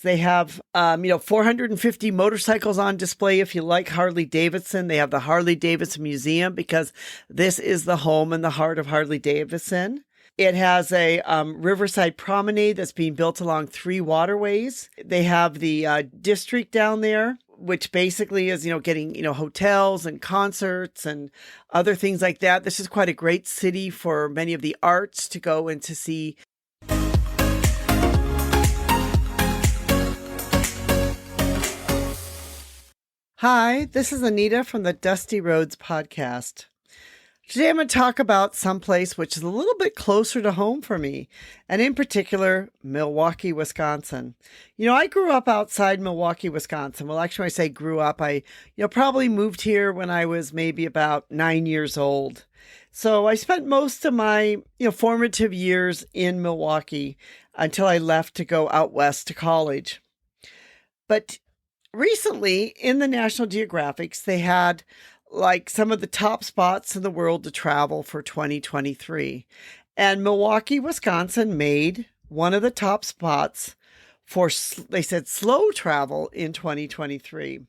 They have, 450 motorcycles on display. If you like Harley Davidson, they have the Harley Davidson Museum because this is the home and the heart of Harley Davidson. It has a riverside promenade that's being built along 3 waterways. They have the district down there, which basically is, getting, hotels and concerts and other things like that. This is quite a great city for many of the arts to go and to see. Hi, this is Anita from the Dusty Roads podcast. Today I'm going to talk about someplace which is a little bit closer to home for me, and in particular, Milwaukee, Wisconsin. I grew up outside Milwaukee, Wisconsin. Well, actually, when I say grew up, I probably moved here when I was maybe about 9 years old. So I spent most of my formative years in Milwaukee until I left to go out west to college. But recently, in the National Geographics, they had some of the top spots in the world to travel for 2023. And Milwaukee, Wisconsin made one of the top spots for, they said, slow travel in 2023.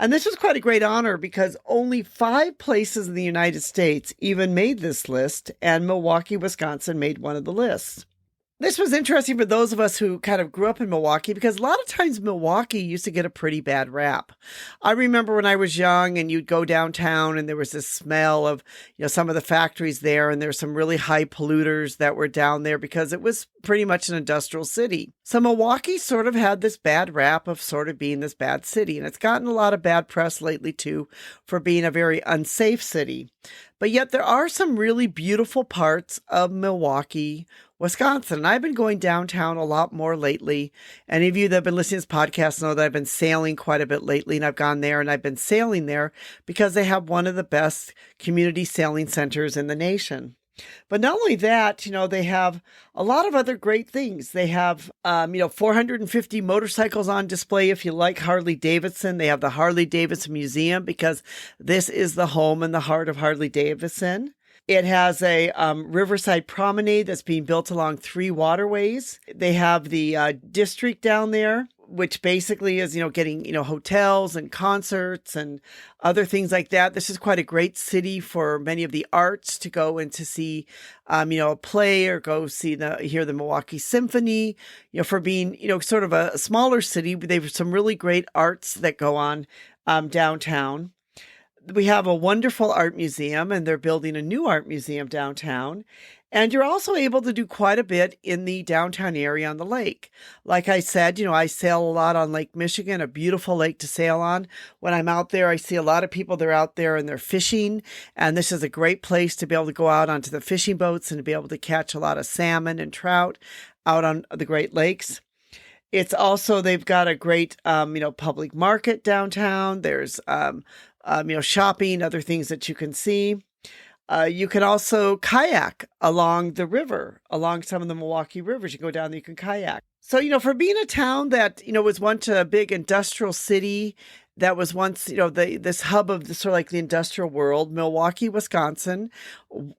And this was quite a great honor because only 5 places in the United States even made this list, and Milwaukee, Wisconsin made one of the lists. This was interesting for those of us who kind of grew up in Milwaukee because a lot of times Milwaukee used to get a pretty bad rap. I remember when I was young and you'd go downtown and there was this smell of, some of the factories there, and there's some really high polluters that were down there because it was pretty much an industrial city. So Milwaukee sort of had this bad rap of sort of being this bad city, and it's gotten a lot of bad press lately too for being a very unsafe city. But yet there are some really beautiful parts of Milwaukee, Wisconsin. And I've been going downtown a lot more lately. Any of you that have been listening to this podcast know that I've been sailing quite a bit lately, and I've gone there and I've been sailing there because they have one of the best community sailing centers in the nation. But not only that, they have a lot of other great things. They have, 450 motorcycles on display. If you like Harley Davidson, they have the Harley Davidson Museum because this is the home and the heart of Harley Davidson. It has a riverside promenade that's being built along 3 waterways. They have the district down there, which basically is, getting, hotels and concerts and other things like that. This is quite a great city for many of the arts to go and to see, a play or go hear the Milwaukee Symphony, for being, sort of a smaller city. They have some really great arts that go on downtown. We have a wonderful art museum, and they're building a new art museum downtown. And you're also able to do quite a bit in the downtown area on the lake. Like I said, I sail a lot on Lake Michigan, a beautiful lake to sail on. When I'm out there, I see a lot of people, they're out there and they're fishing. And this is a great place to be able to go out onto the fishing boats and to be able to catch a lot of salmon and trout out on the Great Lakes. It's also, they've got a great, public market downtown. There's, shopping, other things that you can see. You can also kayak along the river, along some of the Milwaukee rivers. You go down there, you can kayak. So, for being a town that, was once a big industrial city, that was once, this hub of the sort of like the industrial world, Milwaukee, Wisconsin,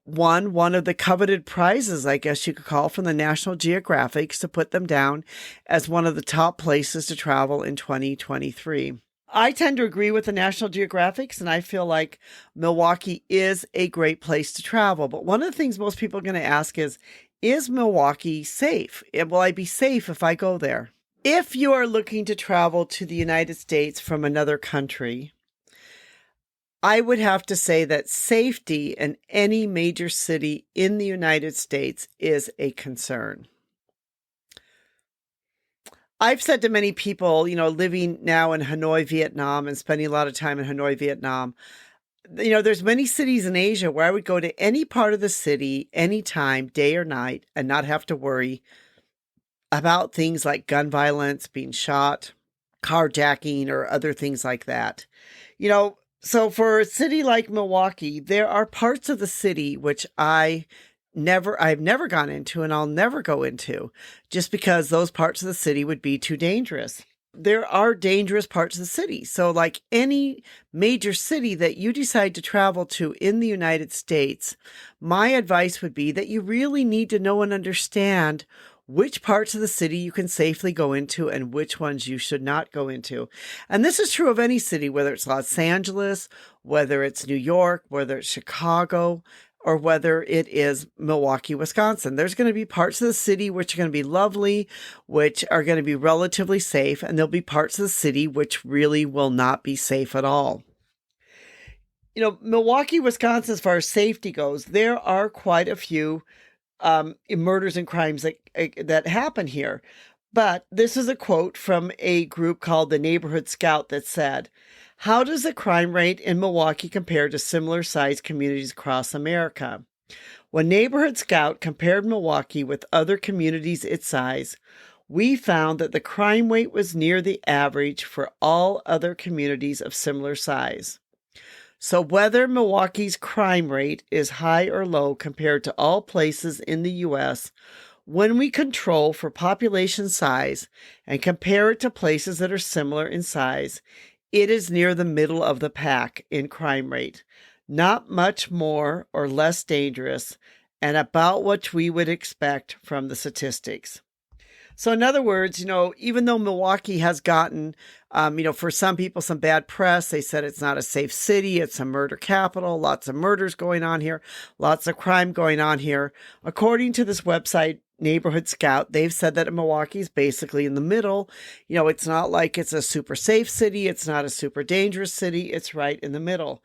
won one of the coveted prizes, I guess you could call, from the National Geographic to put them down as one of the top places to travel in 2023. I tend to agree with the National Geographics, and I feel like Milwaukee is a great place to travel. But one of the things most people are going to ask is Milwaukee safe? Will I be safe if I go there? If you are looking to travel to the United States from another country, I would have to say that safety in any major city in the United States is a concern. I've said to many people, living now in Hanoi, Vietnam, and spending a lot of time in Hanoi, Vietnam, there's many cities in Asia where I would go to any part of the city, anytime, day or night, and not have to worry about things like gun violence, being shot, carjacking, or other things like that. So for a city like Milwaukee, there are parts of the city which I've never gone into, and I'll never go into, just because those parts of the city would be too dangerous. There are dangerous parts of the city. So like any major city that you decide to travel to in the United States, my advice would be that you really need to know and understand which parts of the city you can safely go into and which ones you should not go into. And this is true of any city, whether it's Los Angeles, whether it's New York, whether it's Chicago, or whether it is Milwaukee, Wisconsin. There's going to be parts of the city which are going to be lovely, which are going to be relatively safe, and there'll be parts of the city which really will not be safe at all. Milwaukee, Wisconsin, as far as safety goes, there are quite a few murders and crimes that happen here. But this is a quote from a group called the Neighborhood Scout that said, "How does the crime rate in Milwaukee compare to similar sized communities across America? When Neighborhood Scout compared Milwaukee with other communities its size, we found that the crime rate was near the average for all other communities of similar size. So whether Milwaukee's crime rate is high or low compared to all places in the U.S., when we control for population size and compare it to places that are similar in size, it is near the middle of the pack in crime rate, not much more or less dangerous, and about what we would expect from the statistics." So in other words, even though Milwaukee has gotten, for some people, some bad press, they said it's not a safe city, it's a murder capital, lots of murders going on here, lots of crime going on here. According to this website, Neighborhood Scout, they've said that Milwaukee is basically in the middle. It's not like it's a super safe city, it's not a super dangerous city, it's right in the middle.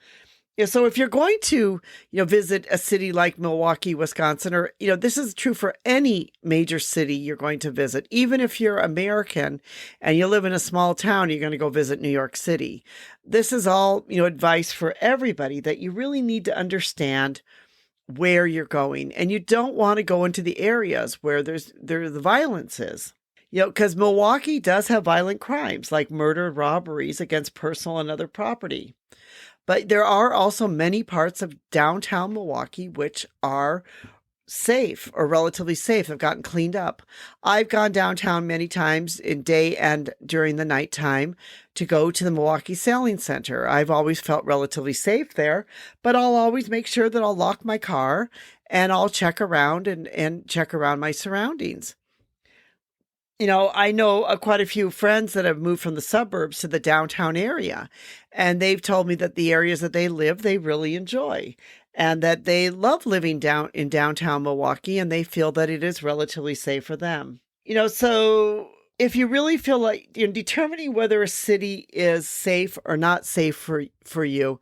So if you're going to, visit a city like Milwaukee, Wisconsin, or, this is true for any major city you're going to visit, even if you're American and you live in a small town, you're going to go visit New York City. This is all, advice for everybody that you really need to understand where you're going. And you don't want to go into the areas where the violence is. Because Milwaukee does have violent crimes like murder, robberies against personal and other property. But there are also many parts of downtown Milwaukee which are safe or relatively safe. They've gotten cleaned up. I've gone downtown many times in day and during the nighttime to go to the Milwaukee Sailing Center. I've always felt relatively safe there, but I'll always make sure that I'll lock my car and I'll check around and check around my surroundings. I know quite a few friends that have moved from the suburbs to the downtown area, and they've told me that the areas that they live, they really enjoy, and that they love living down in downtown Milwaukee, and they feel that it is relatively safe for them. So if you really feel like determining whether a city is safe or not safe for you,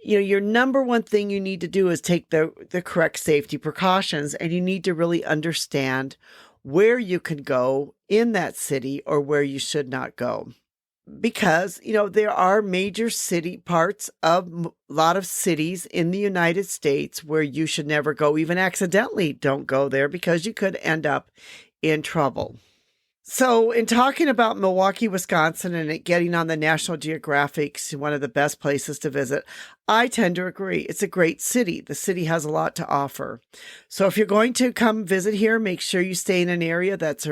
your number one thing you need to do is take the correct safety precautions, and you need to really understand where you can go in that city or where you should not go. Because, there are major city parts of a lot of cities in the United States where you should never go, even accidentally don't go there because you could end up in trouble. So in talking about Milwaukee, Wisconsin, and it getting on the National Geographic's one of the best places to visit, I tend to agree. It's a great city. The city has a lot to offer. So if you're going to come visit here, make sure you stay in an area that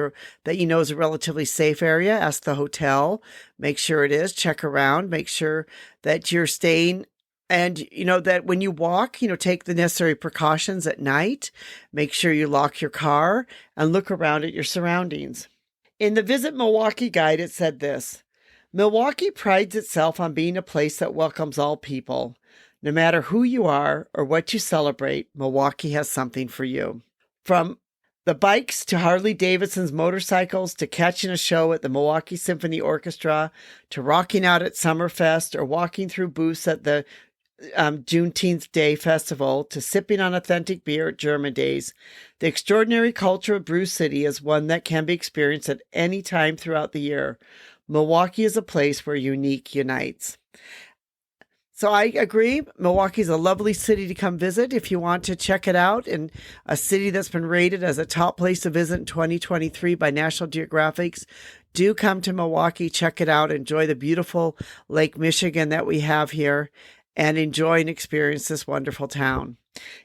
is a relatively safe area. Ask the hotel. Make sure it is. Check around. Make sure that you're staying. And, that when you walk, take the necessary precautions at night. Make sure you lock your car and look around at your surroundings. In the Visit Milwaukee guide, it said this: "Milwaukee prides itself on being a place that welcomes all people. No matter who you are or what you celebrate, Milwaukee has something for you." From the bikes to Harley-Davidson's motorcycles to catching a show at the Milwaukee Symphony Orchestra to rocking out at Summerfest or walking through booths at the Juneteenth Day Festival to sipping on authentic beer at German Days, the extraordinary culture of Brew City is one that can be experienced at any time throughout the year. Milwaukee is a place where unique unites. So I agree. Milwaukee is a lovely city to come visit if you want to check it out, and a city that's been rated as a top place to visit in 2023 by National Geographic's. Do come to Milwaukee, check it out, enjoy the beautiful Lake Michigan that we have here, and enjoy and experience this wonderful town.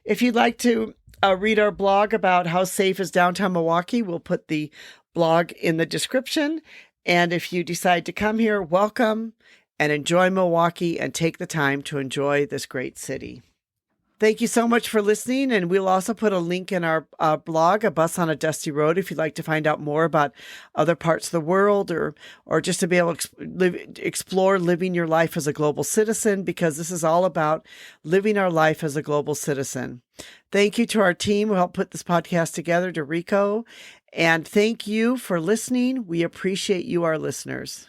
If you'd like to read our blog about how safe is downtown Milwaukee, we'll put the blog in the description. And if you decide to come here, welcome and enjoy Milwaukee and take the time to enjoy this great city. Thank you so much for listening. And we'll also put a link in our blog, A Bus on a Dusty Road, if you'd like to find out more about other parts of the world or just to be able to explore living your life as a global citizen, because this is all about living our life as a global citizen. Thank you to our team who helped put this podcast together, to Rico. And thank you for listening. We appreciate you, our listeners.